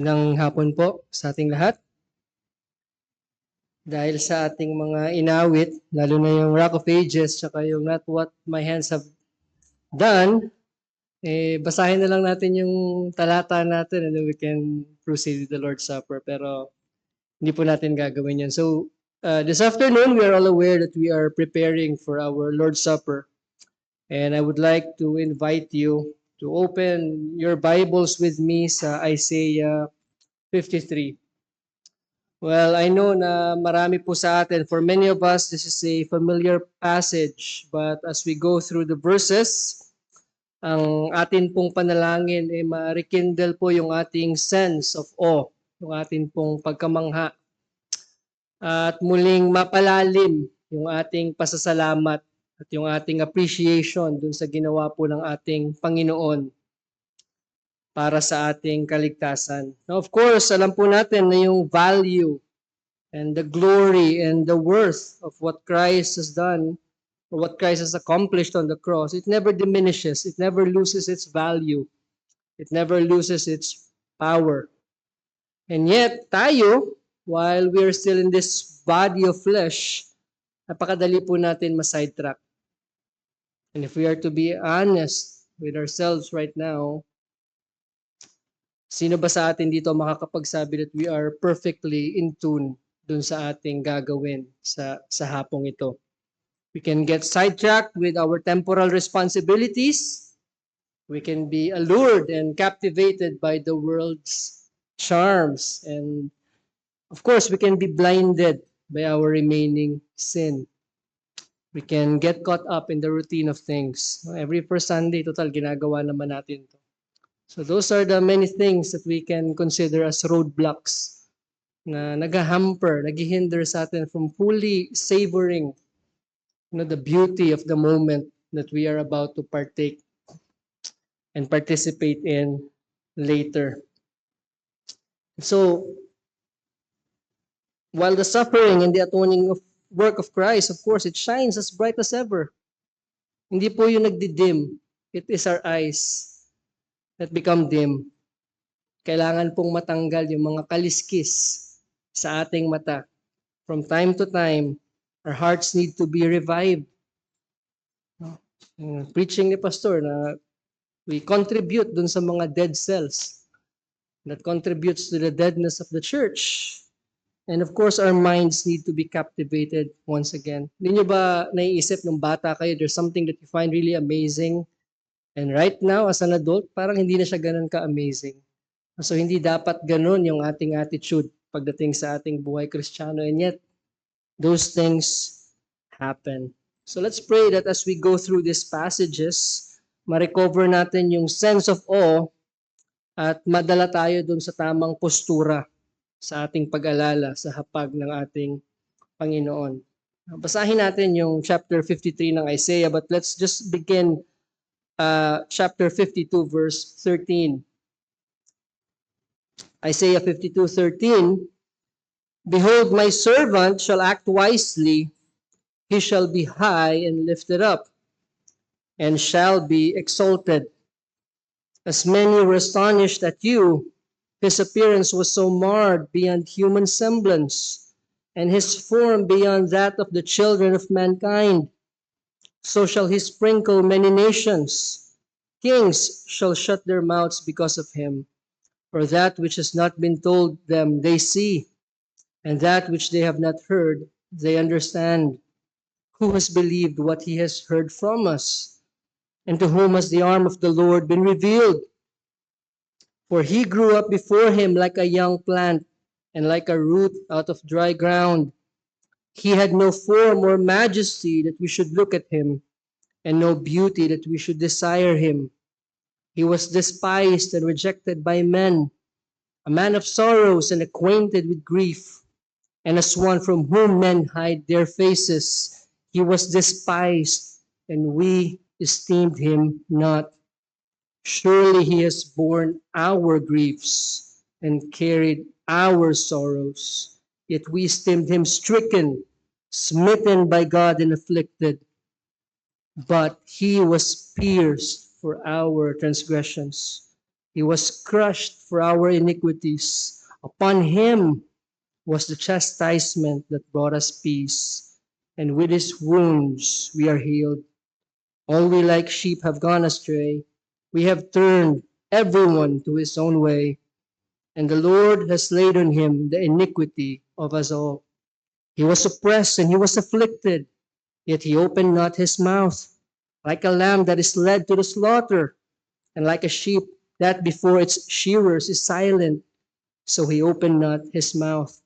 Ng hapon po sa ating lahat. Dahil sa ating mga inawit, lalo na yung Rock of Ages, saka yung Not What My Hands Have Done, basahin na lang natin yung talata natin and then we can proceed with the Lord's Supper. Pero hindi po natin gagawin yan. So, this afternoon, we are all aware that we are preparing for our Lord's Supper. And I would like to invite you to open your Bibles with me sa Isaiah 53. Well, I know na marami po sa atin, for many of us, this is a familiar passage. But as we go through the verses, ang atin pong panalangin ay ma-rekindle po yung ating sense of awe, yung atin pong pagkamangha. At muling mapalalim yung ating pasasalamat at yung ating appreciation dun sa ginawa po ng ating Panginoon para sa ating kaligtasan. Now, of course, alam po natin na yung value and the glory and the worth of what Christ has done, or what Christ has accomplished on the cross, it never diminishes, it never loses its value, it never loses its power. And yet, tayo, while we are still in this body of flesh, napakadali po natin ma-sidetrack. And if we are to be honest with ourselves right now, sino ba sa atin dito makakapagsabi that we are perfectly in tune dun sa ating gagawin sa hapong ito? We can get sidetracked with our temporal responsibilities. We can be allured and captivated by the world's charms. And of course, we can be blinded by our remaining sin. We can get caught up in the routine of things. Every first Sunday, total, ginagawa naman natin to. So those are the many things that we can consider as roadblocks na nag-hamper, nag-hinder sa atin from fully savoring the beauty of the moment that we are about to partake and participate in later. So, while the suffering and the atoning work of Christ, of course, it shines as bright as ever. Hindi po yung nagdidim. It is our eyes that become dim. Kailangan pong matanggal yung mga kaliskis sa ating mata. From time to time, our hearts need to be revived. Preaching ni Pastor na we contribute dun sa mga dead cells that contributes to the deadness of the church. And of course, our minds need to be captivated once again. Hindi nyo ba naiisip nung bata kayo, there's something that you find really amazing, and right now, as an adult, parang hindi na siya ganun ka-amazing. So hindi dapat ganun yung ating attitude pagdating sa ating buhay Kristiyano, and yet, those things happen. So let's pray that as we go through these passages, ma-recover natin yung sense of awe at madala tayo dun sa tamang postura sa ating pag-alala sa hapag ng ating Panginoon. Basahin natin yung chapter 53 ng Isaiah, but let's just begin chapter 52 verse 13. Isaiah 52:13, "Behold, my servant shall act wisely, he shall be high and lifted up, and shall be exalted. As many were astonished at you, his appearance was so marred beyond human semblance, and his form beyond that of the children of mankind. So shall he sprinkle many nations. Kings shall shut their mouths because of him. For that which has not been told them they see, and that which they have not heard they understand. Who has believed what he has heard from us? And to whom has the arm of the Lord been revealed? For he grew up before him like a young plant, and like a root out of dry ground. He had no form or majesty that we should look at him, and no beauty that we should desire him. He was despised and rejected by men, a man of sorrows and acquainted with grief, and as one from whom men hide their faces. He was despised, and we esteemed him not. Surely he has borne our griefs and carried our sorrows. Yet we esteemed him stricken, smitten by God, and afflicted. But he was pierced for our transgressions. He was crushed for our iniquities. Upon him was the chastisement that brought us peace. And with his wounds we are healed. All we like sheep have gone astray. We have turned everyone to his own way. And the Lord has laid on him the iniquity of us all. He was oppressed and he was afflicted, yet he opened not his mouth. Like a lamb that is led to the slaughter, and like a sheep that before its shearers is silent, so he opened not his mouth.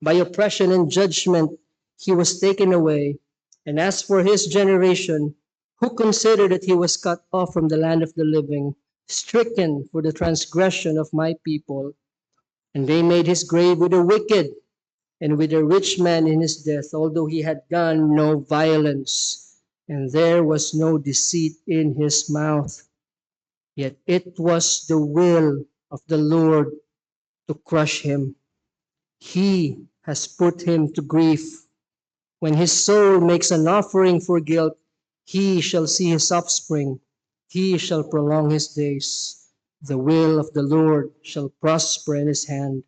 By oppression and judgment he was taken away. And as for his generation, who considered that he was cut off from the land of the living, stricken for the transgression of my people? And they made his grave with the wicked, and with a rich man in his death, although he had done no violence, and there was no deceit in his mouth. Yet it was the will of the Lord to crush him. He has put him to grief. When his soul makes an offering for guilt, he shall see his offspring. He shall prolong his days. The will of the Lord shall prosper in his hand.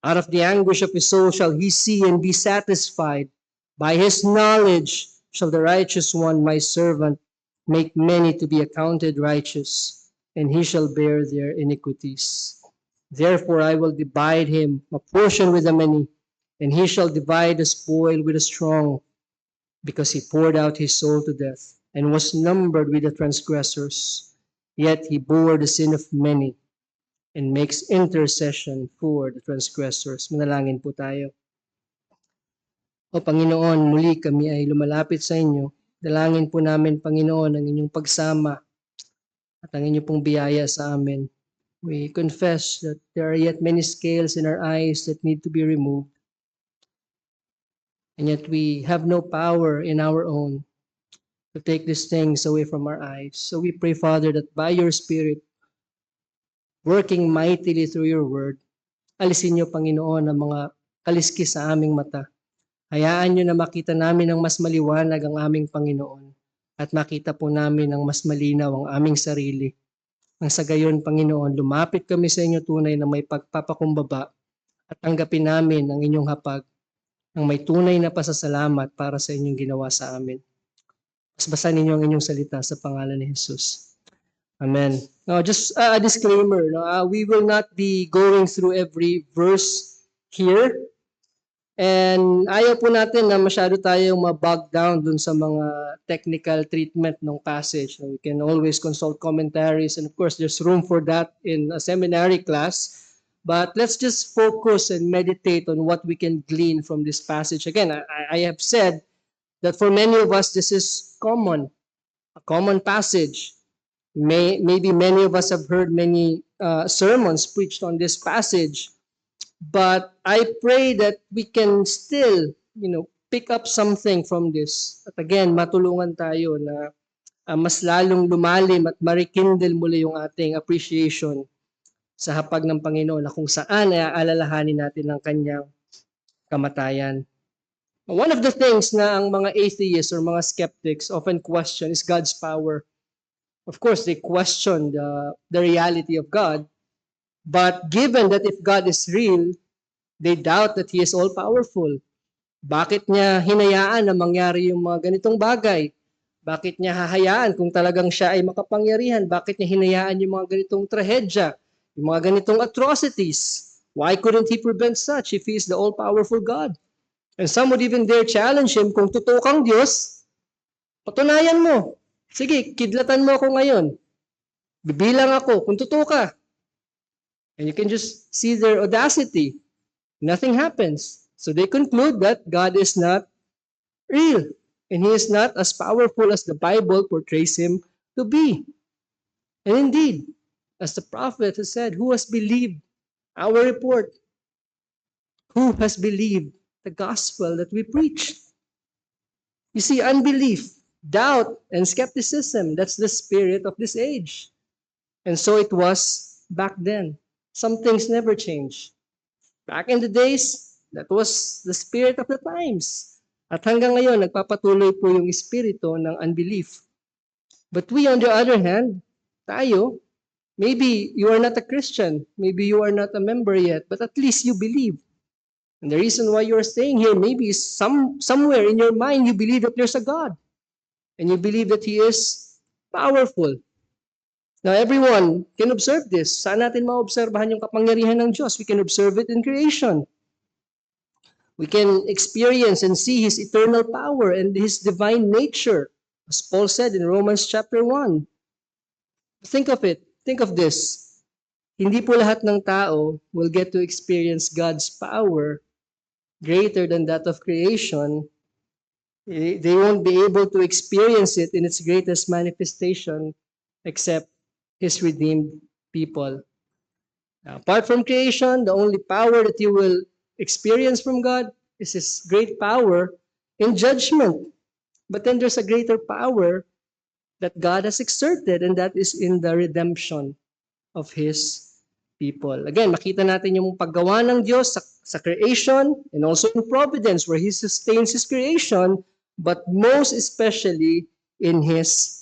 Out of the anguish of his soul shall he see and be satisfied. By his knowledge shall the righteous one, my servant, make many to be accounted righteous, and he shall bear their iniquities. Therefore I will divide him a portion with the many, and he shall divide the spoil with the strong, because he poured out his soul to death, and was numbered with the transgressors. Yet he bore the sin of many, and makes intercession for the transgressors. Manalangin po tayo. O Panginoon, muli kami ay lumalapit sa inyo. Dalangin po namin, Panginoon, ang inyong pagsama at ang inyong pong biyaya sa amin. We confess that there are yet many scales in our eyes that need to be removed. And yet we have no power in our own to take these things away from our eyes. So we pray, Father, that by your Spirit, working mightily through your word, alisin niyo, Panginoon, ang mga kaliskis sa aming mata. Hayaan niyo na makita namin ang mas maliwanag ang aming Panginoon at makita po namin ang mas malinaw ang aming sarili. Nang sa gayon, Panginoon, lumapit kami sa inyo tunay na may pagpapakumbaba at tanggapin namin ang inyong hapag ng may tunay na pasasalamat para sa inyong ginawa sa amin. Basahin ninyo ang inyong salita sa pangalan ni Jesus. Amen. Now, just a disclaimer, we will not be going through every verse here. And ayaw po natin na masyado tayong ma-bog down dun sa mga technical treatment ng passage. We can always consult commentaries, and of course, there's room for that in a seminary class. But let's just focus and meditate on what we can glean from this passage. Again, I have said that for many of us, this is a common passage. Maybe many of us have heard many sermons preached on this passage. But I pray that we can still, pick up something from this. At again, matulungan tayo na mas lalong lumalim at marikindle muli yung ating appreciation sa hapag ng Panginoon na kung saan ay aalalahanin natin ang kanyang kamatayan. One of the things na ang mga atheists or mga skeptics often question is God's power. Of course, they question the reality of God. But given that if God is real, they doubt that He is all-powerful. Bakit niya hinayaan na mangyari yung mga ganitong bagay? Bakit niya hahayaan kung talagang siya ay makapangyarihan? Bakit niya hinayaan yung mga ganitong trahedya? Yung mga ganitong atrocities? Why couldn't He prevent such if He is the all-powerful God? And some would even dare challenge Him, kung totoo kang Diyos, patunayan mo. Sige, kidlatan mo ako ngayon. Bibilang ako kung totoo ka. And you can just see their audacity. Nothing happens. So they conclude that God is not real. And He is not as powerful as the Bible portrays Him to be. And indeed, as the prophet has said, who has believed our report? Who has believed the gospel that we preach? You see, unbelief, doubt, and skepticism, that's the spirit of this age. And so it was back then. Some things never change. Back in the days, that was the spirit of the times. At hanggang ngayon, nagpapatuloy po yung espiritu ng unbelief. But we, on the other hand, tayo, Maybe you are not a Christian. Maybe you are not a member yet, but at least you believe. And the reason why you're staying here, maybe is somewhere in your mind you believe that there's a God. And you believe that He is powerful. Now, everyone can observe this. Saan natin maobserbahan yung kapangyarihan ng Diyos? We can observe it in creation. We can experience and see His eternal power and His divine nature. As Paul said in Romans chapter 1. Think of it. Think of this. Hindi po lahat ng tao will get to experience God's power greater than that of creation. They won't be able to experience it in its greatest manifestation except His redeemed people. Now, apart from creation, the only power that you will experience from God is His great power in judgment. But then there's a greater power that God has exerted, and that is in the redemption of His people. Again, makita natin yung paggawa ng Diyos sa creation and also in providence where He sustains His creation, but most especially in His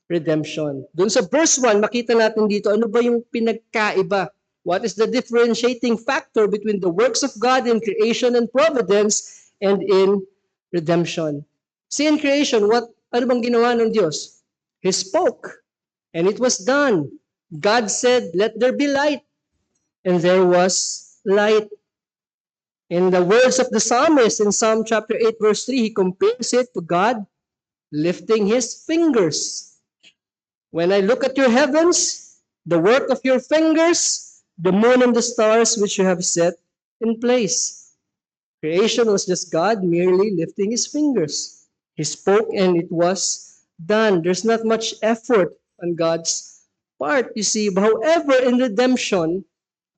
redemption. Doon sa verse 1, makita natin dito, ano ba yung pinagkaiba? What is the differentiating factor between the works of God in creation and providence and in redemption? See, in creation, ano bang ginawa ng Diyos? He spoke, and it was done. God said, "Let there be light," and there was light. In the words of the psalmist in Psalm chapter 8, verse 3, he compares it to God lifting His fingers. When I look at your heavens, the work of your fingers, the moon and the stars which you have set in place. Creation was just God merely lifting His fingers. He spoke and it was done. There's not much effort on God's part, you see. However, in redemption,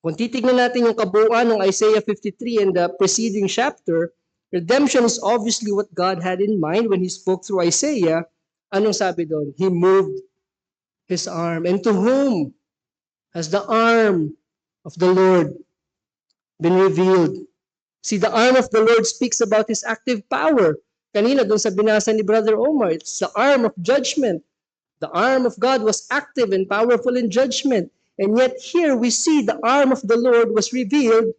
kung titignan natin yung kabuuan ng Isaiah 53 and the preceding chapter, redemption is obviously what God had in mind when He spoke through Isaiah. Anong sabi doon? He moved His arm. And to whom has the arm of the Lord been revealed? See, the arm of the Lord speaks about His active power. Kanina, doon sa binasa ni Brother Omar, it's the arm of judgment. The arm of God was active and powerful in judgment. And yet here we see the arm of the Lord was revealed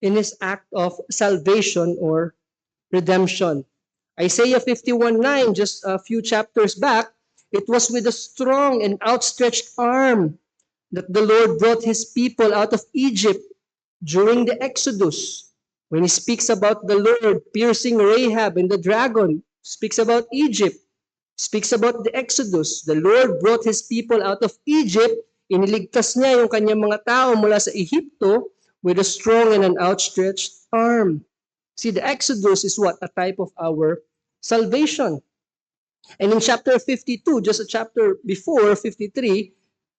in His act of salvation or redemption. Isaiah 51:9, just a few chapters back, it was with a strong and outstretched arm that the Lord brought His people out of Egypt during the Exodus. When He speaks about the Lord piercing Rahab and the dragon, speaks about Egypt, speaks about the Exodus. The Lord brought His people out of Egypt. Iniligtas niya yung kanyang mga tao mula sa Ehipto with a strong and an outstretched arm. See, the Exodus is what? A type of our salvation. And in chapter 52, just a chapter before, 53,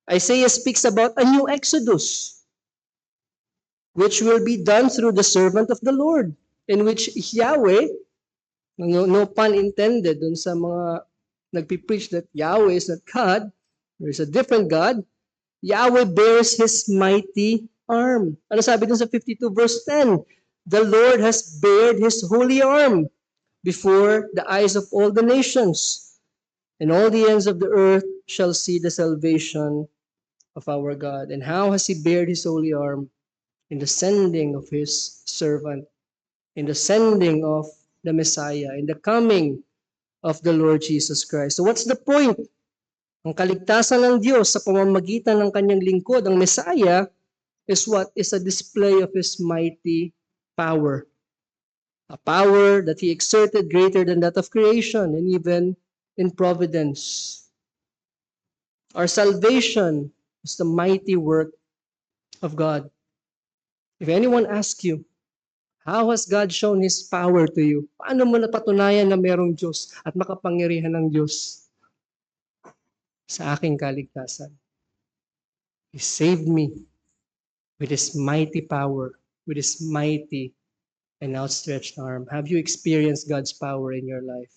Isaiah speaks about a new Exodus, which will be done through the servant of the Lord, in which Yahweh, no pun intended dun sa mga nagpipreach that Yahweh is not God, there is a different God, Yahweh bears His mighty arm. Ano sabi dun sa 52 verse 10? The Lord has bared His holy arm before the eyes of all the nations, and all the ends of the earth shall see the salvation of our God. And how has He bared His holy arm? In the sending of His servant, in the sending of the Messiah, in the coming of the Lord Jesus Christ. So what's the point? Ang kaligtasan ng Diyos sa pamamagitan ng kanyang lingkod, ang Messiah, is what? Is a display of His mighty power. A power that He exerted greater than that of creation and even in providence. Our salvation is the mighty work of God. If anyone asks you, how has God shown His power to you? Paano mo napatunayan na merong Diyos at makapangyarihan ng Diyos sa aking kaligtasan? He saved me with His mighty power, with His mighty and outstretched arm. Have you experienced God's power in your life?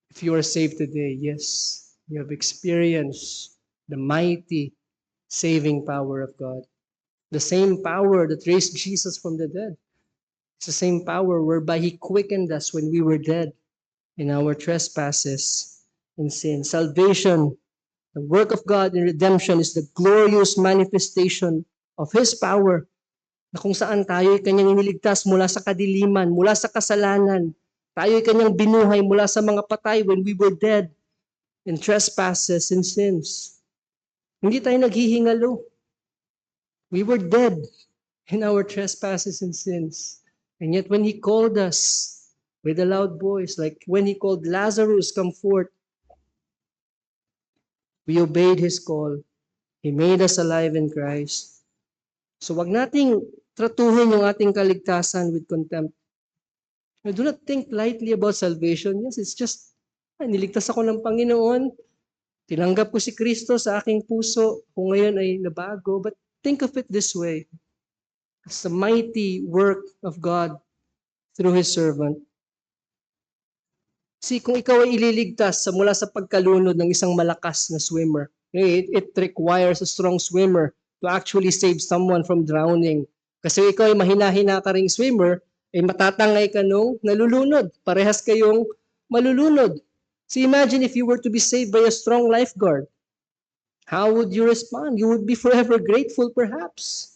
If you are saved today, yes, you have experienced the mighty saving power of God. The same power that raised Jesus from the dead. It's the same power whereby He quickened us when we were dead in our trespasses and sin. Salvation, The work of God in redemption is the glorious manifestation of His power, na kung saan tayo'y kanyang iniligtas mula sa kadiliman, mula sa kasalanan. Tayo'y kanyang binuhay mula sa mga patay when we were dead in trespasses and sins. Hindi tayo naghihingalo. We were dead in our trespasses and sins. And yet when He called us with a loud voice, like when He called Lazarus, come forth, we obeyed His call. He made us alive in Christ. So wag nating tratuhin yung ating kaligtasan with contempt. Do not think lightly about salvation. Yes, it's just, niligtas ako ng Panginoon. Tinanggap ko si Kristo sa aking puso. Kung ngayon ay nabago. But think of it this way. It's the mighty work of God through His servant. See, kung ikaw ay ililigtas mula sa pagkalunod ng isang malakas na swimmer, it requires a strong swimmer to actually save someone from drowning. Kasi ikaw ay mahina-hina ka ring swimmer, ay matatangay ka nung nalulunod. Parehas kayong malulunod. So imagine if you were to be saved by a strong lifeguard. How would you respond? You would be forever grateful perhaps.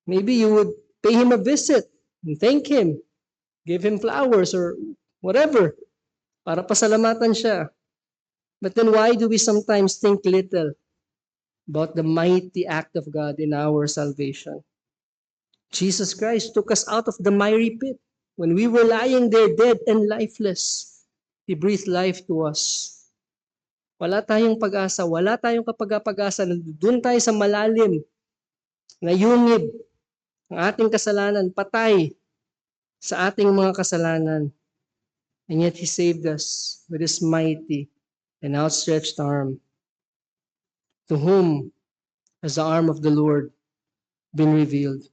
Maybe you would pay him a visit and thank him. Give him flowers or whatever para pasalamatan siya. But then why do we sometimes think little about the mighty act of God in our salvation? Jesus Christ took us out of the miry pit. When we were lying there dead and lifeless, He breathed life to us. Wala tayong pag-asa, wala tayong kapag-asa. Doon tayo sa malalim, nayungib ang ating kasalanan, patay sa ating mga kasalanan. And yet He saved us with His mighty and outstretched arm. To whom has the arm of the Lord been revealed?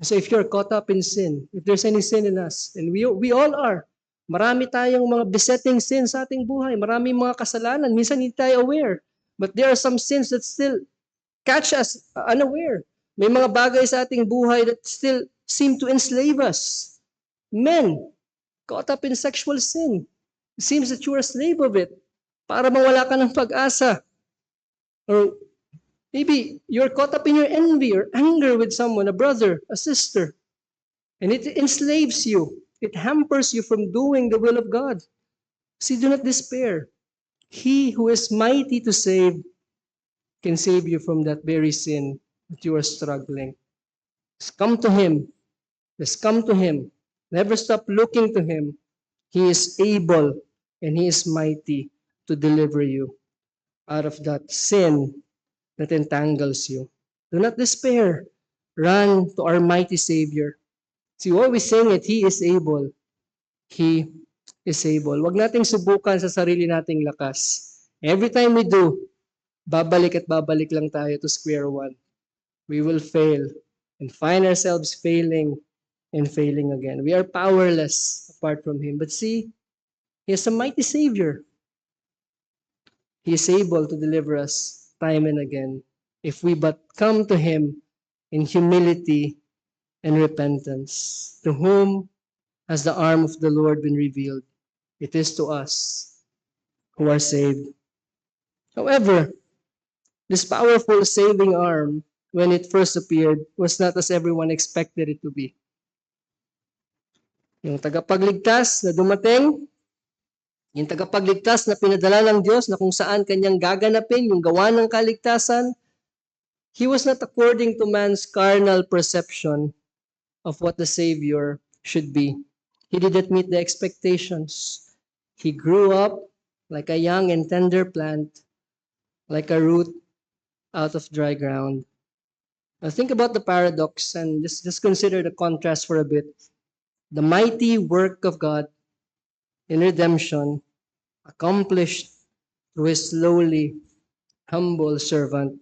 So if you're caught up in sin, if there's any sin in us, and we all are, marami tayong mga besetting sins sa ating buhay, marami mga kasalanan, minsan hindi tayo aware. But there are some sins that still catch us unaware. May mga bagay sa ating buhay that still seem to enslave us. Men, caught up in sexual sin. It seems that you are a slave of it. Para mawala ka ng pag-asa. Or maybe you're caught up in your envy or anger with someone, a brother, a sister. And it enslaves you. It hampers you from doing the will of God. See, do not despair. He who is mighty to save can save you from that very sin that you are struggling. Just come to Him. Just come to Him. Never stop looking to Him. He is able and He is mighty to deliver you out of that sin that entangles you. Do not despair. Run to our mighty Savior. See, what we sing it, He is able. He is able. Huwag nating subukan sa sarili nating lakas. Every time we do, babalik at babalik lang tayo to square one. We will fail and find ourselves failing and failing again. We are powerless apart from Him. But see, He is a mighty Savior. He is able to deliver us time and again if we but come to Him in humility and repentance. To whom has the arm of the Lord been revealed? It is to us who are saved. However, this powerful saving arm, when it first appeared, was not as everyone expected it to be. Yung tagapagligtas na dumating, yung tagapagligtas na pinadala ng Diyos na kung saan kanyang gaganapin yung gawa ng kaligtasan, He was not according to man's carnal perception of what the Savior should be. He didn't meet the expectations. He grew up like a young and tender plant, like a root out of dry ground. Now think about the paradox and just consider the contrast for a bit. The mighty work of God in redemption accomplished through His lowly, humble servant.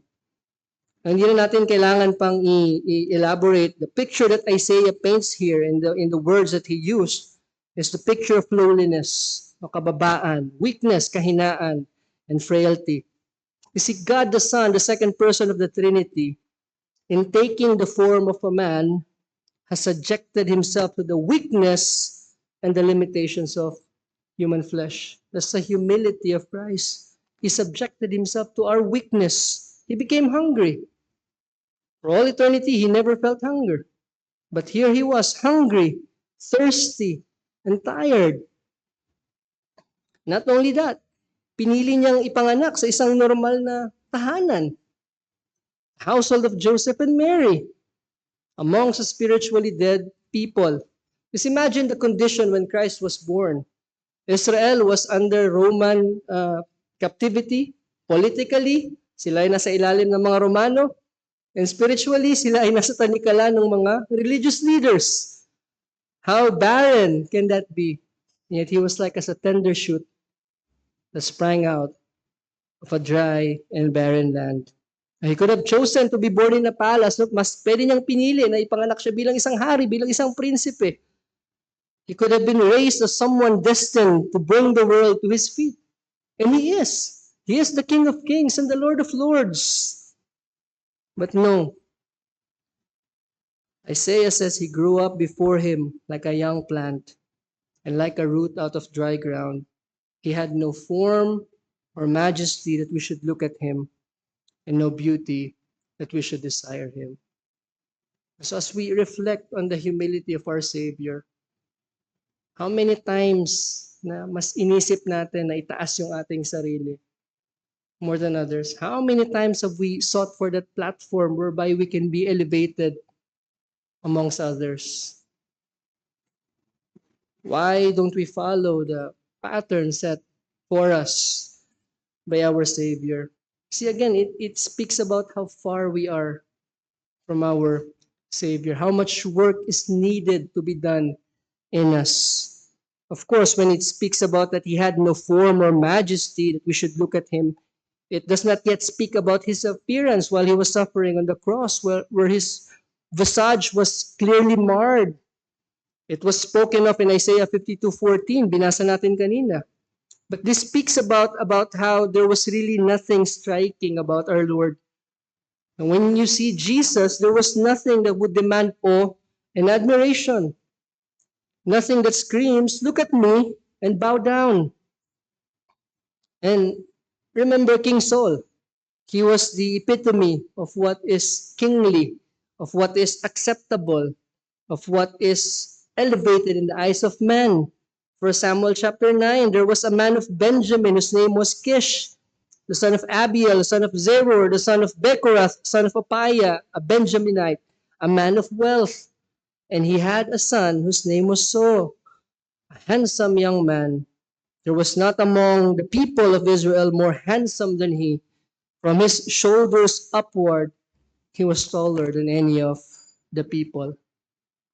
Hindi na natin kailangan pang i-elaborate. The picture that Isaiah paints here in the words that he used is the picture of lowliness, kababaan, weakness, kahinaan, and frailty. You see, God the Son, the second person of the Trinity, in taking the form of a man, has subjected Himself to the weakness and the limitations of human flesh. That's the humility of Christ. He subjected himself to our weakness. He became hungry. For all eternity, he never felt hunger. But here he was, hungry, thirsty, and tired. Not only that, pinili niyang ipanganak sa isang normal na tahanan. Household of Joseph and Mary, amongst the spiritually dead people. Just imagine the condition when Christ was born. Israel was under Roman captivity. Politically, sila ay nasa ilalim ng mga Romano. And spiritually, sila ay nasa tanikala ng mga religious leaders. How barren can that be? And yet he was like as a tender shoot that sprang out of a dry and barren land. He could have chosen to be born in a palace. Look, mas pwede niyang pinili na ipanganak siya bilang isang hari, bilang isang prinsipe. He could have been raised as someone destined to bring the world to his feet. And he is. He is the King of Kings and the Lord of Lords. But no. Isaiah says he grew up before him like a young plant and like a root out of dry ground. He had no form or majesty that we should look at him, and no beauty that we should desire him. So as we reflect on the humility of our Savior, how many times na mas inisip natin na itaas yung ating sarili more than others? How many times have we sought for that platform whereby we can be elevated amongst others? Why don't we follow the pattern set for us by our Savior? See, again, it speaks about how far we are from our Savior, how much work is needed to be done in us. Of course, when it speaks about that he had no form or majesty, that we should look at him, it does not yet speak about his appearance while he was suffering on the cross, where his visage was clearly marred. It was spoken of in Isaiah 52:14, binasa natin kanina. But this speaks about how there was really nothing striking about our Lord. And when you see Jesus, there was nothing that would demand awe and admiration. Nothing that screams, look at me and bow down. And remember King Saul. He was the epitome of what is kingly, of what is acceptable, of what is elevated in the eyes of men. For Samuel chapter 9, there was a man of Benjamin whose name was Kish, the son of Abiel, the son of Zeror, the son of Bechorath, son of Apaiah, a Benjaminite, a man of wealth. And he had a son whose name was Saul, a handsome young man. There was not among the people of Israel more handsome than he. From his shoulders upward, he was taller than any of the people.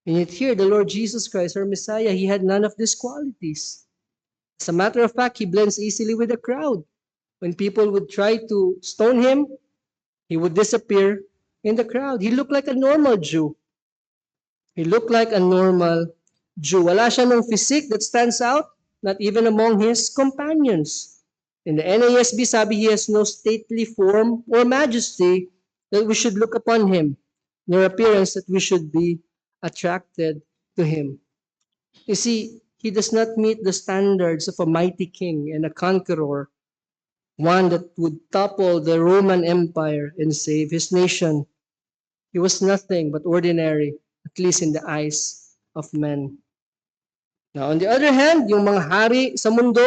And yet here, the Lord Jesus Christ, our Messiah, he had none of these qualities. As a matter of fact, he blends easily with the crowd. When people would try to stone him, he would disappear in the crowd. He looked like a normal Jew. He looked like a normal Jew. Wala siya ng physique that stands out, not even among his companions. In the NASB, sabi he has no stately form or majesty that we should look upon him, nor appearance that we should be attracted to him. You see, he does not meet the standards of a mighty king and a conqueror, one that would topple the Roman Empire and save his nation. He was nothing but ordinary, at least in the eyes of men. Now, on the other hand, yung mga hari sa mundo,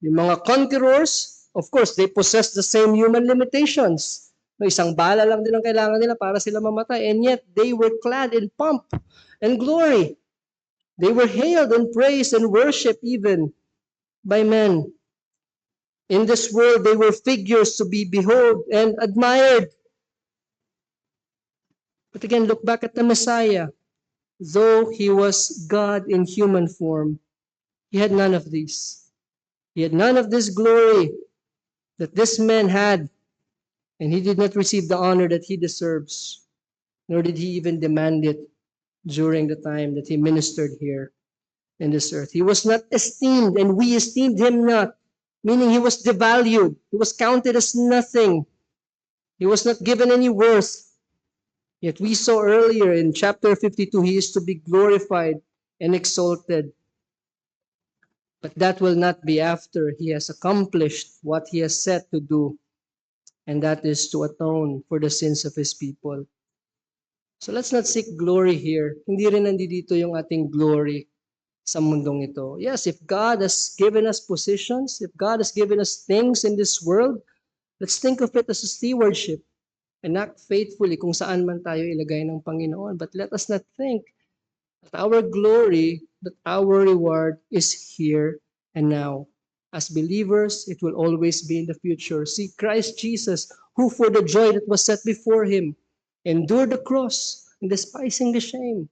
yung mga conquerors, of course, they possess the same human limitations. No, isang bala lang din ang kailangan nila para sila mamatay. And yet, they were clad in pomp and glory. They were hailed and praised and worshipped even by men. In this world, they were figures to be behold and admired. But again, look back at the Messiah. Though he was God in human form, he had none of these. He had none of this glory that this man had, and he did not receive the honor that he deserves, nor did he even demand it during the time that he ministered here in this earth. He was not esteemed, and we esteemed him not, meaning he was devalued. He was counted as nothing. He was not given any worth. Yet we saw earlier in chapter 52, he is to be glorified and exalted. But that will not be after he has accomplished what he has set to do, and that is to atone for the sins of his people. So let's not seek glory here. Hindi rin nandito yung ating glory sa mundong ito. Yes, if God has given us positions, if God has given us things in this world, let's think of it as a stewardship and act faithfully kung saan man tayo ilagay ng Panginoon. But let us not think that our glory, that our reward is here and now. As believers, it will always be in the future. See Christ Jesus, who for the joy that was set before him, endured the cross and despising the shame.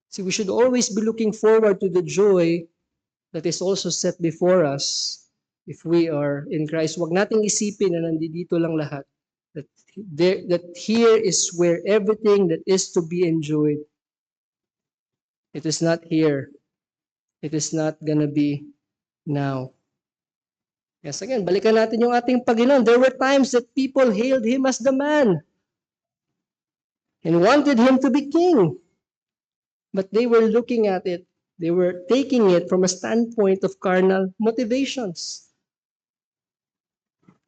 See, we should always be looking forward to the joy that is also set before us if we are in Christ. Huwag nating isipin na nandito lang lahat. That here is where everything that is to be enjoyed. It is not here. It is not gonna be now. Yes, again, balikan natin yung ating Panginoon. There were times that people hailed him as the man and wanted him to be king. But they were looking at it, they were taking it from a standpoint of carnal motivations.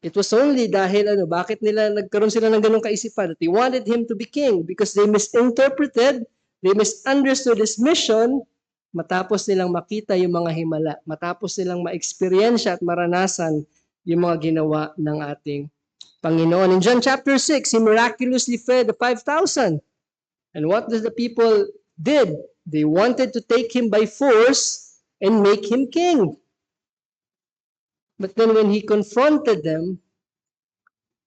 It was only dahil bakit nila nagkaroon sila ng ganung kaisipan? They wanted him to be king because they misinterpreted, they misunderstood his mission matapos nilang makita yung mga himala, matapos nilang ma-experiensya at maranasan yung mga ginawa ng ating Panginoon. In John chapter 6, he miraculously fed the 5,000. And what does the people did? They wanted to take him by force and make him king. But then when he confronted them,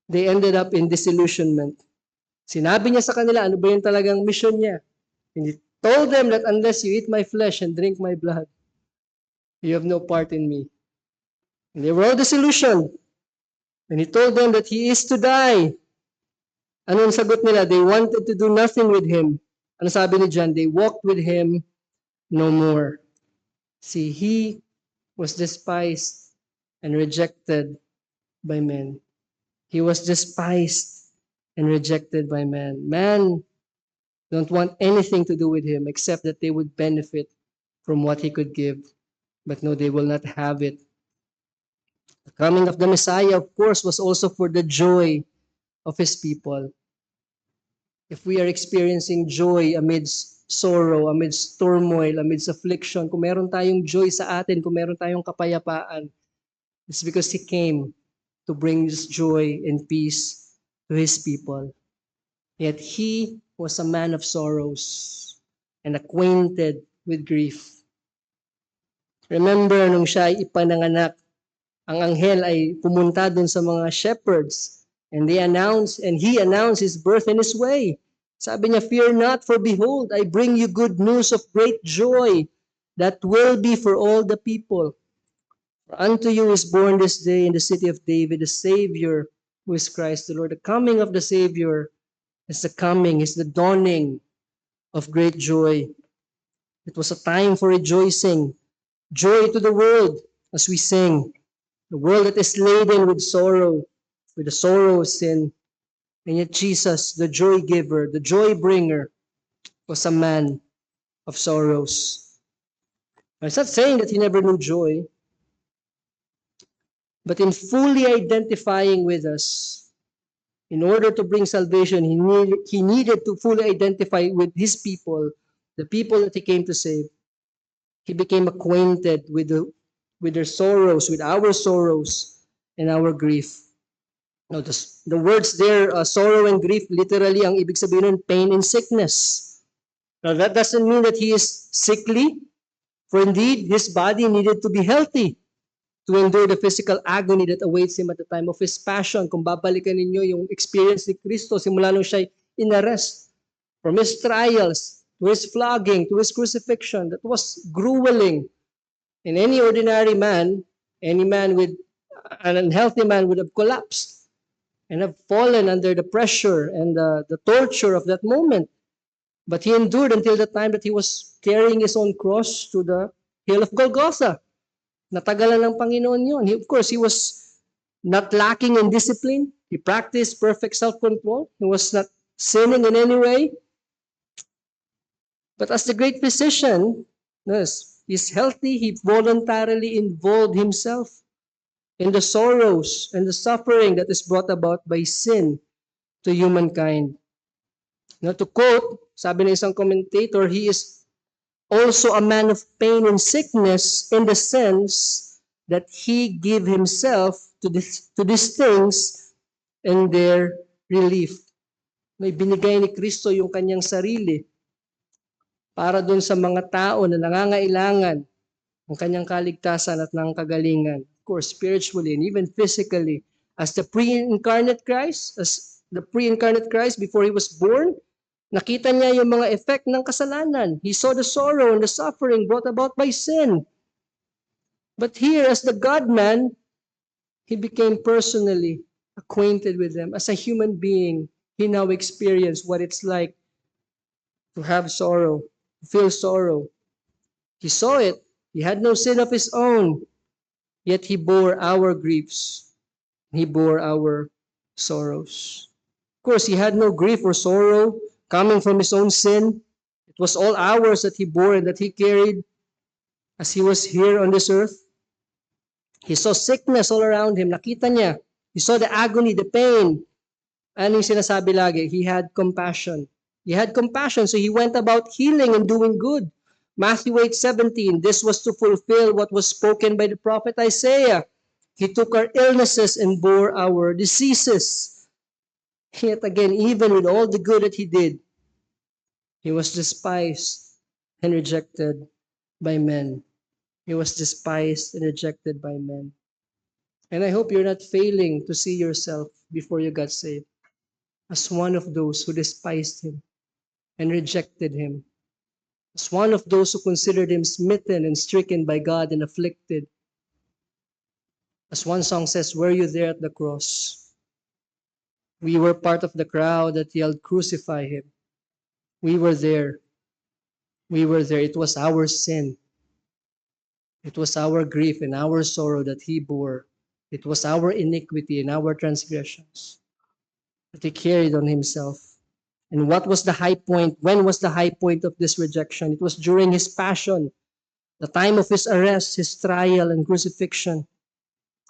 they ended up in disillusionment. Sinabi niya sa kanila, ano ba yung talagang mission niya? And he told them that unless you eat my flesh and drink my blood, you have no part in me. And they were all disillusioned. And he told them that he is to die. Anong sagot nila? They wanted to do nothing with him. Ano sabi ni John? They walked with him no more. See, he was despised and rejected by men. He was despised and rejected by men. Man don't want anything to do with him except that they would benefit from what he could give. But no, they will not have it. The coming of the Messiah, of course, was also for the joy of his people. If we are experiencing joy amidst sorrow, amidst turmoil, amidst affliction, kung meron tayong joy sa atin, kung meron tayong kapayapaan, it's because he came to bring this joy and peace to his people. Yet he was a man of sorrows and acquainted with grief. Remember, nung siya ay ipananganak, ang anghel ay pumunta dun sa mga shepherds and he announced his birth and his way. Sabi niya, fear not, for behold, I bring you good news of great joy that will be for all the people. For unto you is born this day in the city of David a Savior, who is Christ the Lord. The coming of the Savior is the dawning of great joy. It was a time for rejoicing, joy to the world as we sing. The world that is laden with sorrow, with the sorrow of sin. And yet Jesus, the joy giver, the joy bringer, was a man of sorrows. It's not saying that he never knew joy, but in fully identifying with us, in order to bring salvation, he needed to fully identify with his people, the people that he came to save. He became acquainted with their sorrows, with our sorrows and our grief. Now, the words there, sorrow and grief, literally, ang ibig sabihin nun, pain and sickness. Now, that doesn't mean that he is sickly, for indeed, his body needed to be healthy to endure the physical agony that awaits him at the time of his passion. Kung babalikan ninyo yung experience ni Kristo, simula nung siya in-arrest, from his trials, to his flogging, to his crucifixion, that was grueling. And any ordinary man, any man with an unhealthy man would have collapsed and have fallen under the pressure and the torture of that moment. But he endured until the time that he was carrying his own cross to the hill of Golgotha. Natagalan ng Panginoon yun. Of course, he was not lacking in discipline. He practiced perfect self-control. He was not sinning in any way. But as the great physician, yes, He's healthy. He voluntarily involved himself in the sorrows and the suffering that is brought about by sin to humankind. Now, to quote, sabi ng isang commentator, he is also a man of pain and sickness in the sense that he gave himself to these things and their relief. May binigay ni Kristo yung kanyang sarili para doon sa mga tao na nangangailangan ng kanyang kaligtasan at ng kagalingan. Of course, spiritually and even physically. As the pre-incarnate Christ, before he was born, nakita niya yung mga effect ng kasalanan. He saw the sorrow and the suffering brought about by sin. But here, as the God-man, he became personally acquainted with them. As a human being, he now experienced what it's like to have sorrow, to feel sorrow. He saw it. He had no sin of his own, yet he bore our griefs. He bore our sorrows. Of course, he had no grief or sorrow coming from his own sin. It was all ours that he bore and that he carried as he was here on this earth. He saw sickness all around him. Nakita niya. He saw the agony, the pain. Ano yung sinasabi lagi? He had compassion. He had compassion, so he went about healing and doing good. Matthew 8:17, this was to fulfill what was spoken by the prophet Isaiah. He took our illnesses and bore our diseases. Yet again, even with all the good that he did, he was despised and rejected by men. He was despised and rejected by men. And I hope you're not failing to see yourself before you got saved as one of those who despised him and rejected him, as one of those who considered him smitten and stricken by God and afflicted. As one song says, were you there at the cross? We were part of the crowd that yelled, crucify him. We were there. We were there. It was our sin. It was our grief and our sorrow that he bore. It was our iniquity and our transgressions that he carried on himself. And what was the high point? When was the high point of this rejection? It was during his passion, the time of his arrest, his trial, and crucifixion.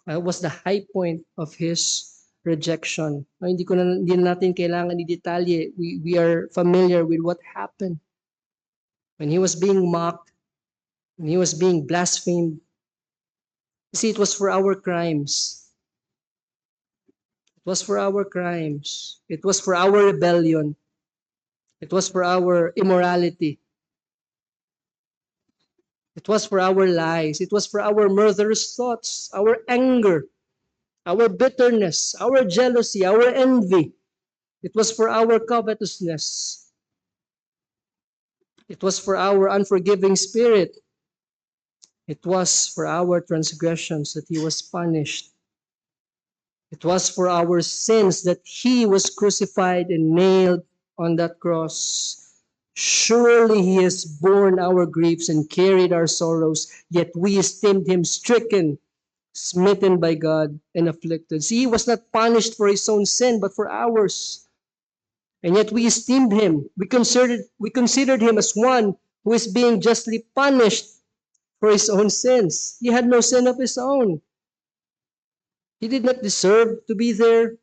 It was the high point of his rejection. Hindi na natin kailangan i-detalye. We are familiar with what happened. When he was being mocked, when he was being blasphemed. You see, it was for our crimes. It was for our crimes. It was for our rebellion. It was for our immorality. It was for our lies. It was for our murderous thoughts, our anger, our bitterness, our jealousy, our envy. It was for our covetousness. It was for our unforgiving spirit. It was for our transgressions that he was punished. It was for our sins that he was crucified and nailed on that cross. Surely he has borne our griefs and carried our sorrows, yet we esteemed him stricken, smitten by God, and afflicted. See, he was not punished for his own sin, but for ours. And yet we esteemed him. We considered him as one who is being justly punished for his own sins. He had no sin of his own. He did not deserve to be there,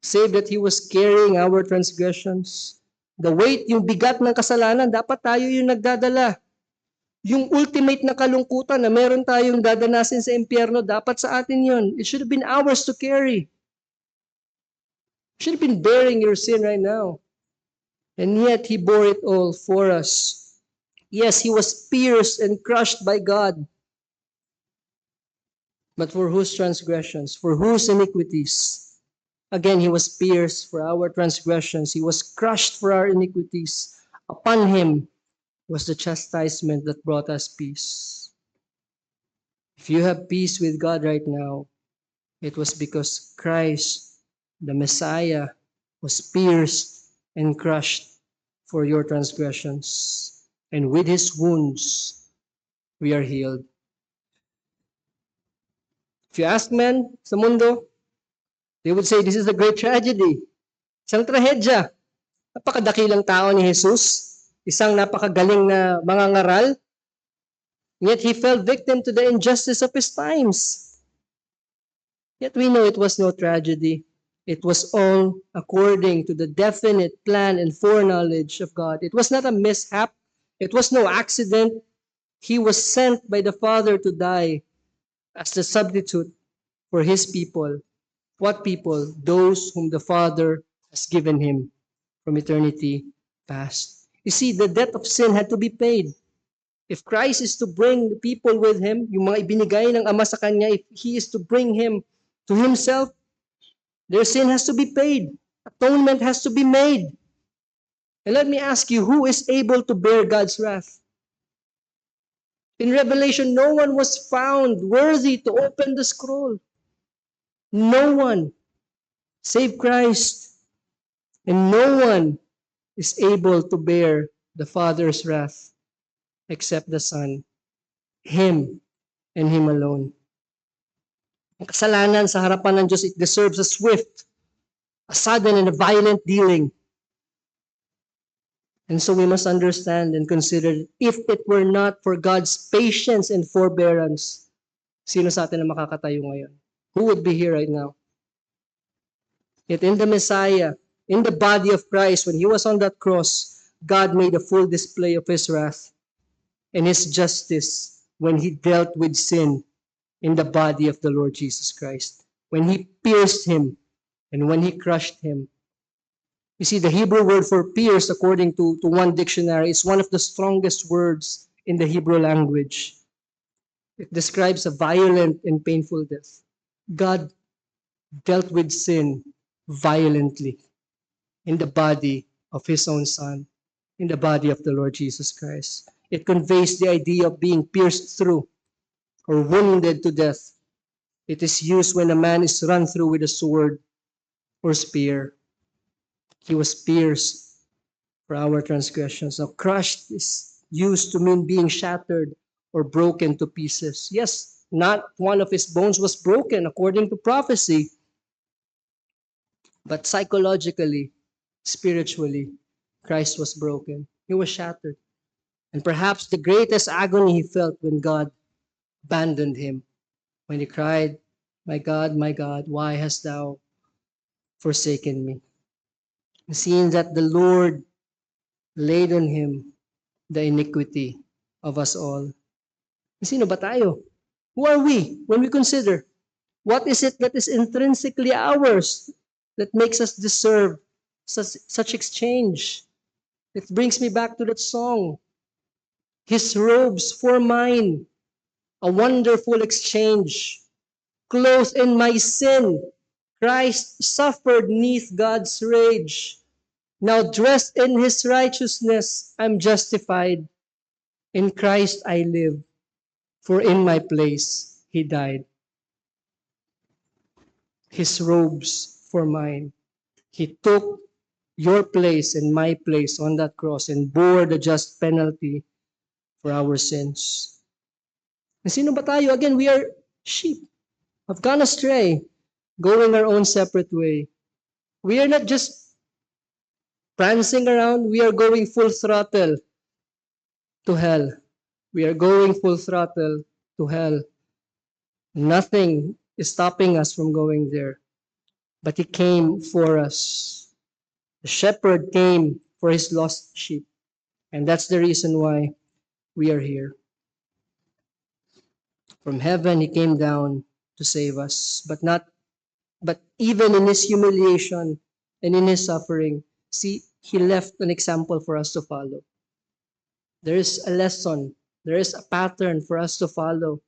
save that he was carrying our transgressions. The weight, yung bigat ng kasalanan, dapat tayo yung nagdadala. Yung ultimate na kalungkutan na meron tayong dadanasin sa impyerno, dapat sa atin yun. It should have been ours to carry. Should have been bearing your sin right now. And yet, he bore it all for us. Yes, he was pierced and crushed by God. But for whose transgressions? For whose iniquities? Again, he was pierced for our transgressions. He was crushed for our iniquities. Upon him was the chastisement that brought us peace. If you have peace with God right now, it was because Christ, the Messiah, was pierced and crushed for your transgressions. And with his wounds, we are healed. If you ask men sa mundo, they would say this is a great tragedy. Isang trahedya. Napakadakilang tao ni Jesus. Isang napakagaling na mangangaral. Yet he fell victim to the injustice of his times. Yet we know it was no tragedy. It was all according to the definite plan and foreknowledge of God. It was not a mishap. It was no accident. He was sent by the Father to die as the substitute for his people. What people? Those whom the Father has given him from eternity past. You see, the debt of sin had to be paid. If Christ is to bring the people with him, yung mga ibinigay ng Ama sa kanya, if he is to bring him to himself, their sin has to be paid. Atonement has to be made. And let me ask you, who is able to bear God's wrath? In Revelation, no one was found worthy to open the scroll. No one, save Christ. And no one is able to bear the Father's wrath except the Son. Him and Him alone. Ang kasalanan sa harapan ng Diyos, it deserves a swift, a sudden, and a violent dealing. And so we must understand and consider, if it were not for God's patience and forbearance, sino sa atin na makakatayo ngayon? Who would be here right now? Yet in the Messiah, in the body of Christ, when He was on that cross, God made a full display of His wrath and His justice when He dealt with sin in the body of the Lord Jesus Christ. When He pierced Him and when He crushed Him. You see, the Hebrew word for pierce, according to one dictionary, is one of the strongest words in the Hebrew language. It describes a violent and painful death. God dealt with sin violently in the body of His own Son, in the body of the Lord Jesus Christ. It conveys the idea of being pierced through or wounded to death. It is used when a man is run through with a sword or spear. He was pierced for our transgressions. Now, crushed is used to mean being shattered or broken to pieces. Yes, not one of his bones was broken according to prophecy, but psychologically, spiritually, Christ was broken. He was shattered. And perhaps the greatest agony he felt when God abandoned him, when he cried, my God, why hast thou forsaken me?" Seeing that the Lord laid on him the iniquity of us all. Sino ba tayo? Who are we when we consider? What is it that is intrinsically ours that makes us deserve such exchange? It brings me back to that song. His robes for mine, a wonderful exchange. Clothed in my sin, Christ suffered 'neath God's rage. Now dressed in His righteousness, I'm justified. In Christ I live, for in my place He died. His robes for mine. He took your place and my place on that cross and bore the just penalty for our sins. And sino ba tayo? Again, we are sheep, have gone astray, going our own separate way. We are not just prancing around, we are going full throttle to hell. We are going full throttle to hell. Nothing is stopping us from going there. But He came for us. The shepherd came for His lost sheep. And that's the reason why we are here. From heaven, He came down to save us. But even in His humiliation and in His suffering, see, He left an example for us to follow. There is a lesson. There is a pattern for us to follow.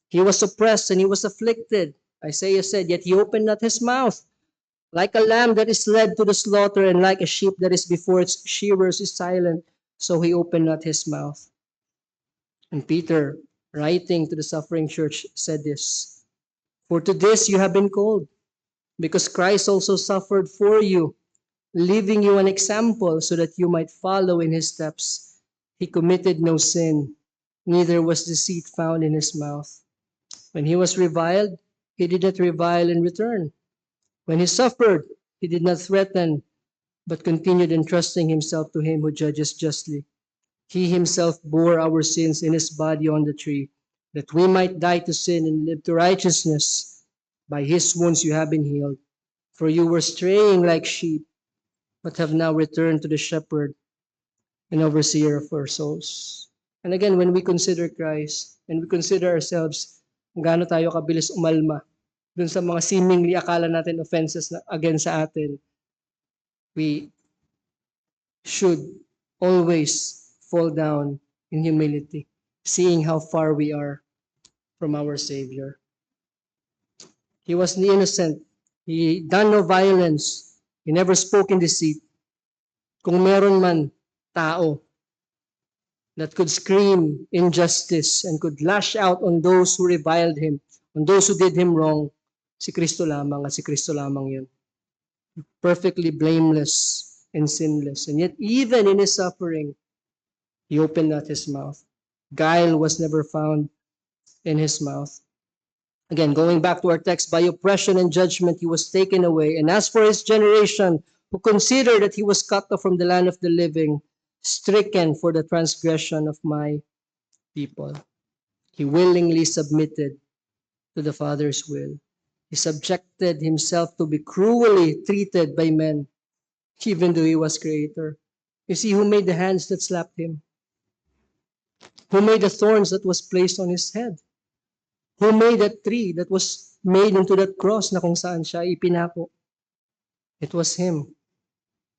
He was oppressed and He was afflicted. Isaiah said, yet He opened not His mouth. Like a lamb that is led to the slaughter, and like a sheep that is before its shearers is silent, so He opened not His mouth. And Peter, writing to the suffering church, said this, for to this you have been called, because Christ also suffered for you, leaving you an example so that you might follow in His steps. He committed no sin, neither was deceit found in His mouth. When He was reviled, He did not revile in return. When He suffered, He did not threaten, but continued entrusting Himself to Him who judges justly. He himself bore our sins in his body on the tree, that we might die to sin and live to righteousness. By his wounds you have been healed. For you were straying like sheep, but have now returned to the shepherd and overseer of our souls. And again, when we consider Christ and we consider ourselves, kung gaano tayo kabilis umalma dun sa mga seemingly akala natin offenses na against sa atin, we should always fall down in humility, seeing how far we are from our Savior. He was innocent. He done no violence. He never spoke in deceit. Kung meron man tao that could scream injustice and could lash out on those who reviled him, on those who did him wrong, si Kristo lamang at si Kristo lamang yun. Perfectly blameless and sinless. And yet, even in his suffering, he opened not his mouth. Guile was never found in his mouth. Again, going back to our text, by oppression and judgment he was taken away. And as for his generation, who considered that he was cut off from the land of the living, stricken for the transgression of my people, he willingly submitted to the Father's will. He subjected himself to be cruelly treated by men, even though he was creator. You see, who made the hands that slapped him? Who made the thorns that was placed on his head? Who made that tree that was made into that cross na kung saan siya ipinako? It was him,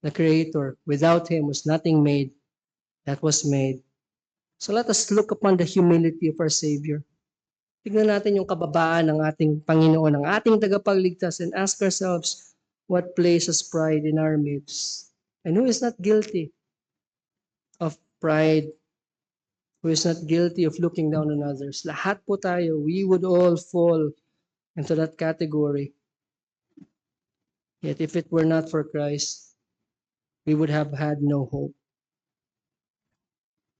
the creator. Without him was nothing made that was made. So let us look upon the humility of our Savior. Tignan natin yung kababaan ng ating Panginoon, ng ating tagapagligtas, and ask ourselves, what places pride in our midst? And who is not guilty of pride? Who is not guilty of looking down on others? Lahat po tayo, we would all fall into that category. Yet if it were not for Christ, we would have had no hope.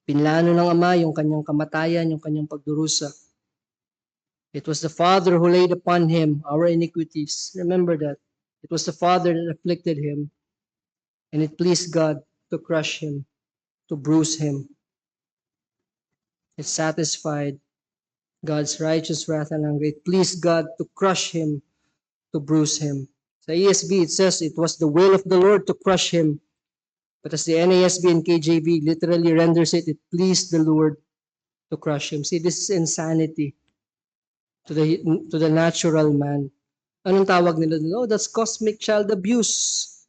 Pinlano ng Ama yung kanyang kamatayan, yung kanyang pagdurusa. It was the Father who laid upon him our iniquities. Remember that. It was the Father that afflicted him, and it pleased God to crush him, to bruise him. It satisfied God's righteous wrath and anger. It pleased God to crush him, to bruise him. Sa ESV, it says it was the will of the Lord to crush him. But as the NASB and KJV literally renders it, it pleased the Lord to crush him. See, this is insanity to the natural man. Anong tawag nila? Oh, that's cosmic child abuse.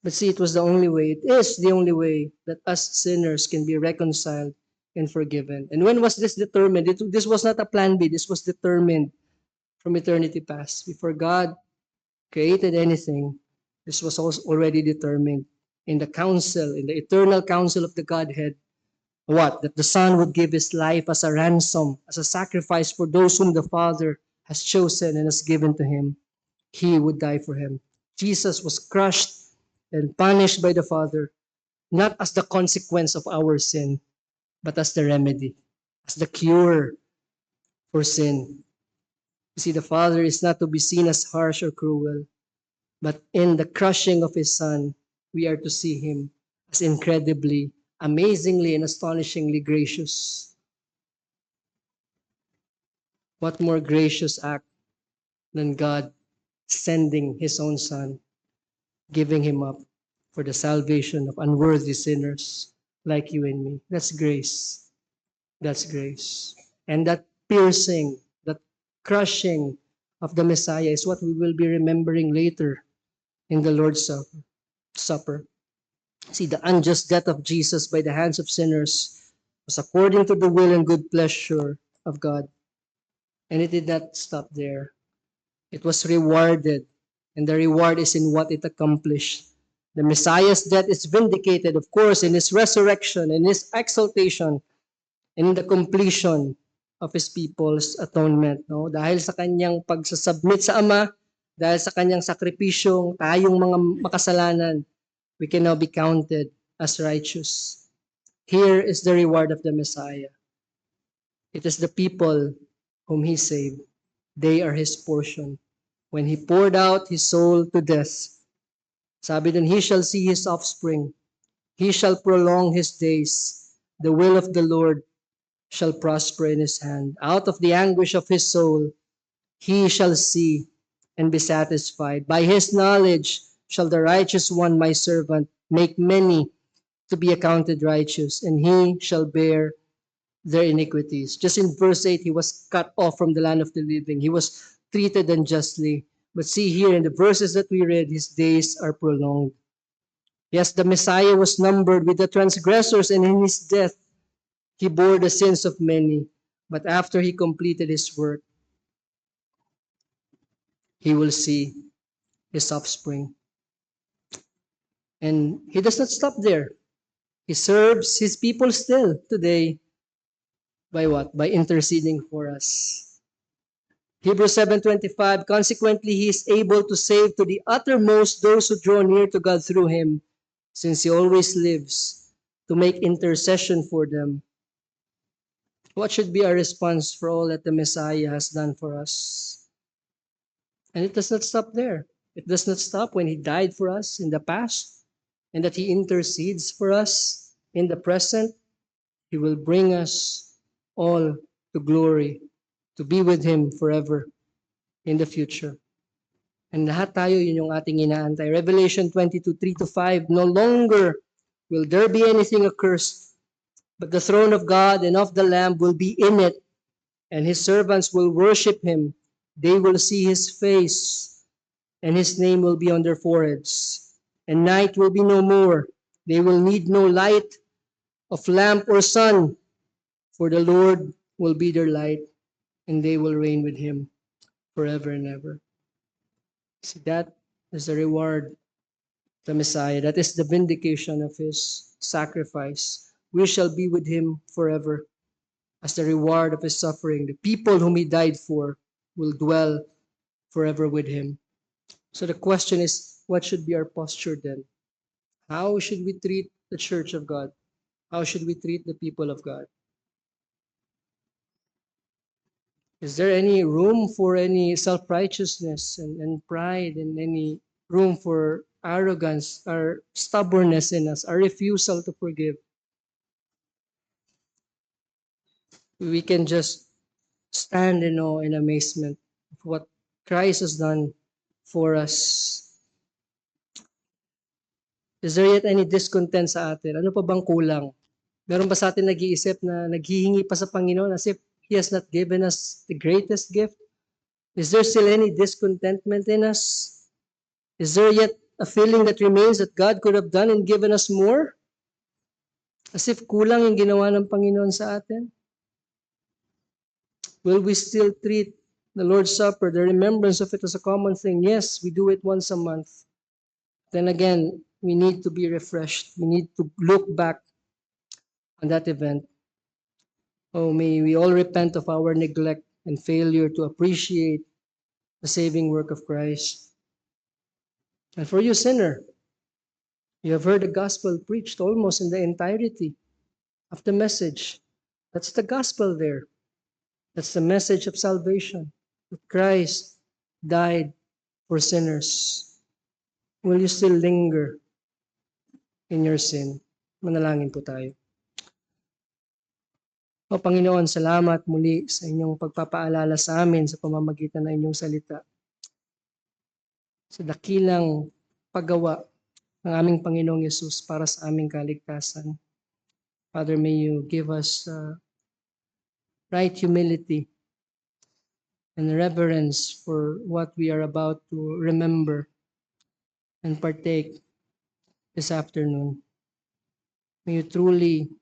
But see, it was the only way. It is the only way that us sinners can be reconciled and forgiven. And when was this determined? This was not a plan B. This was determined from eternity past. Before God created anything, this was also already determined in the council, in the eternal council of the Godhead. What? That the Son would give his life as a ransom, as a sacrifice for those whom the Father has chosen and has given to him. He would die for him. Jesus was crushed and punished by the Father, not as the consequence of our sin, but as the remedy, as the cure for sin. You see, the Father is not to be seen as harsh or cruel, but in the crushing of his Son, we are to see him as incredibly, amazingly, and astonishingly gracious. What more gracious act than God sending his own Son, giving him up for the salvation of unworthy sinners like you and me? That's grace. That's grace. And that piercing, that crushing of the Messiah is what we will be remembering later in the Lord's Supper. See, the unjust death of Jesus by the hands of sinners was according to the will and good pleasure of God. And it did not stop there. It was rewarded, and the reward is in what it accomplished. The Messiah's death is vindicated, of course, in his resurrection, in his exaltation, and in the completion of his people's atonement. No? Dahil sa kanyang pagsasubmit sa Ama, dahil sa kanyang sakripisyong tayong mga makasalanan, we can now be counted as righteous. Here is the reward of the Messiah. It is the people whom he saved. They are his portion. When he poured out his soul to death, sabi dun, he shall see his offspring, He shall prolong his days. The will of the Lord shall prosper in his hand. Out of the anguish of his soul, he shall see and be satisfied. By his knowledge shall the righteous one, my servant, make many to be accounted righteous, and he shall bear their iniquities. Just in verse 8, he was cut off from the land of the living. He was treated unjustly. But see here in the verses that we read, his days are prolonged. Yes, the Messiah was numbered with the transgressors, and in his death, he bore the sins of many. But after he completed his work, he will see his offspring. And he does not stop there. He serves his people still today by what? By interceding for us. Hebrews 7:25, consequently, he is able to save to the uttermost those who draw near to God through him, since he always lives to make intercession for them. What should be our response for all that the Messiah has done for us? And it does not stop there. It does not stop when he died for us in the past, and that he intercedes for us in the present. He will bring us all to glory, to be with him forever in the future. And lahat tayo, yun yung ating inaantay. Revelation 22:3-5, no longer will there be anything accursed, but the throne of God and of the Lamb will be in it, and his servants will worship him. They will see his face, and his name will be on their foreheads. And night will be no more. They will need no light of lamp or sun, for the Lord will be their light, and they will reign with him forever and ever. See, that is the reward of the Messiah. That is the vindication of his sacrifice. We shall be with him forever as the reward of his suffering. The people whom he died for will dwell forever with him. So the question is, what should be our posture then? How should we treat the church of God? How should we treat the people of God? Is there any room for any self-righteousness and pride, and any room for arrogance or stubbornness in us, our refusal to forgive? We can just stand in awe and amazement of what Christ has done for us. Is there yet any discontent sa atin? Ano pa bang kulang? Meron ba sa atin nag-iisip na naghihingi pa sa Panginoon as if He has not given us the greatest gift? Is there still any discontentment in us? Is there yet a feeling that remains that God could have done and given us more? As if kulang yung ginawa ng Panginoon sa atin? Will we still treat the Lord's Supper, the remembrance of it, as a common thing? Yes, we do it once a month. Then again, we need to be refreshed. We need to look back on that event. Oh, may we all repent of our neglect and failure to appreciate the saving work of Christ. And for you, sinner, you have heard the gospel preached almost in the entirety of the message. That's the gospel there. That's the message of salvation. That Christ died for sinners. Will you still linger in your sin? Manalangin po tayo. O Panginoon, salamat muli sa inyong pagpapaalala sa amin sa pamamagitan ng inyong salita. Sa dakilang paggawa ng aming Panginoong Yesus para sa aming kaligtasan. Father, may you give us right humility and reverence for what we are about to remember and partake this afternoon. May you truly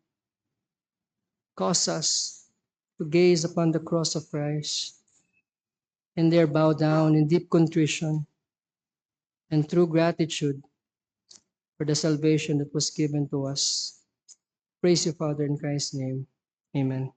cause us to gaze upon the cross of Christ and there bow down in deep contrition and true gratitude for the salvation that was given to us. Praise you, Father, in Christ's name. Amen.